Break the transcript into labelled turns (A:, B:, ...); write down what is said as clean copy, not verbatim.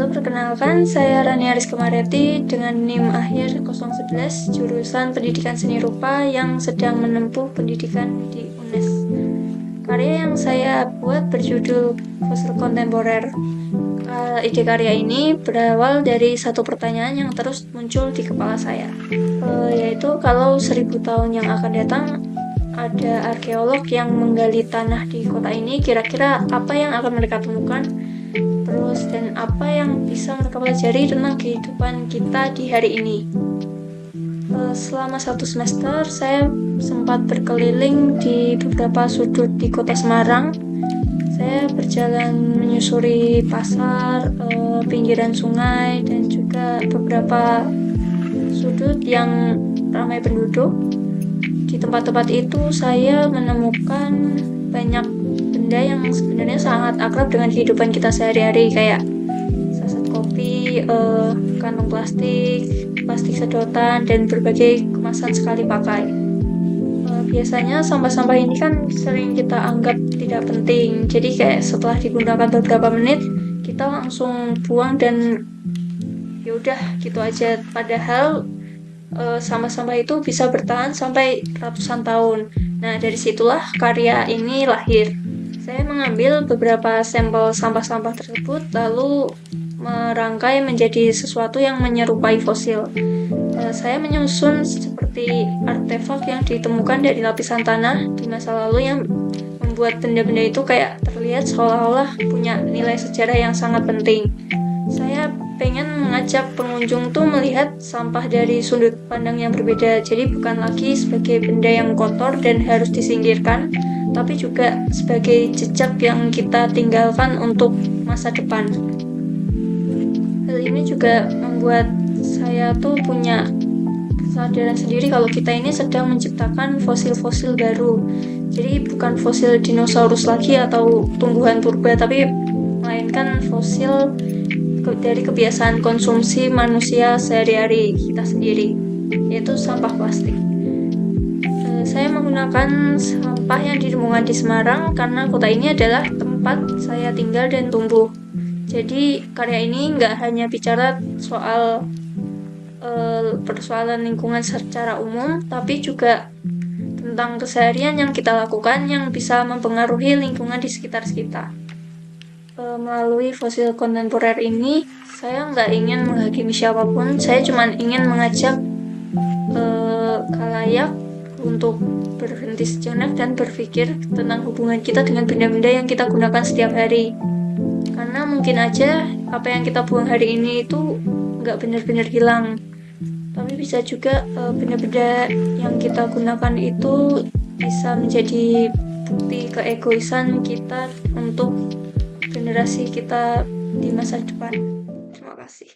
A: Halo, perkenalkan, saya Rani Ariska Mariati dengan NIM akhir 011 jurusan Pendidikan Seni Rupa yang sedang menempuh pendidikan di UNES. Karya yang saya buat berjudul Fosil Kontemporer. Ide karya ini berawal dari satu pertanyaan yang terus muncul di kepala saya, yaitu kalau 1000 tahun yang akan datang ada arkeolog yang menggali tanah di kota ini, kira-kira apa yang akan mereka temukan? Terus, dan apa yang bisa mereka pelajari tentang kehidupan kita di hari ini. Selama 1 semester, saya sempat berkeliling di beberapa sudut di kota Semarang. Saya berjalan menyusuri pasar, pinggiran sungai, dan juga beberapa sudut yang ramai penduduk. Di tempat-tempat itu, saya menemukan banyak benda yang sebenarnya sangat akrab dengan kehidupan kita sehari-hari, kayak saset kopi, kantong plastik sedotan, dan berbagai kemasan sekali pakai. Biasanya sampah-sampah ini kan sering kita anggap tidak penting, jadi kayak setelah digunakan beberapa menit kita langsung buang dan yaudah gitu aja. Padahal sampah-sampah itu bisa bertahan sampai ratusan tahun. Nah, dari situlah karya ini lahir. Saya mengambil beberapa sampel sampah-sampah tersebut lalu merangkai menjadi sesuatu yang menyerupai fosil. Saya menyusun seperti artefak yang ditemukan dari lapisan tanah di masa lalu yang membuat benda-benda itu kayak terlihat seolah-olah punya nilai sejarah yang sangat penting. Saya pengen mengajak pengunjung tuh melihat sampah dari sudut pandang yang berbeda. Jadi bukan lagi sebagai benda yang kotor dan harus disingkirkan, tapi juga sebagai jejak yang kita tinggalkan untuk masa depan. Hal ini juga membuat saya tuh punya kesadaran sendiri kalau kita ini sedang menciptakan fosil-fosil baru. Jadi bukan fosil dinosaurus lagi atau tumbuhan purba, tapi melainkan fosil dari kebiasaan konsumsi manusia sehari-hari kita sendiri, yaitu sampah plastik. Saya menggunakan sampah yang ditemukan di Semarang karena kota ini adalah tempat saya tinggal dan tumbuh. Jadi karya ini nggak hanya bicara soal persoalan lingkungan secara umum, tapi juga tentang keseharian yang kita lakukan yang bisa mempengaruhi lingkungan di sekitar kita. Melalui fosil kontemporer ini, saya nggak ingin menghakimi siapapun. Saya cuma ingin mengajak khalayak untuk berhenti sejenak dan berpikir tentang hubungan kita dengan benda-benda yang kita gunakan setiap hari. Karena mungkin aja apa yang kita buang hari ini itu nggak benar-benar hilang, tapi bisa juga benda-benda yang kita gunakan itu bisa menjadi bukti keegoisan kita untuk generasi kita di masa depan. Terima kasih.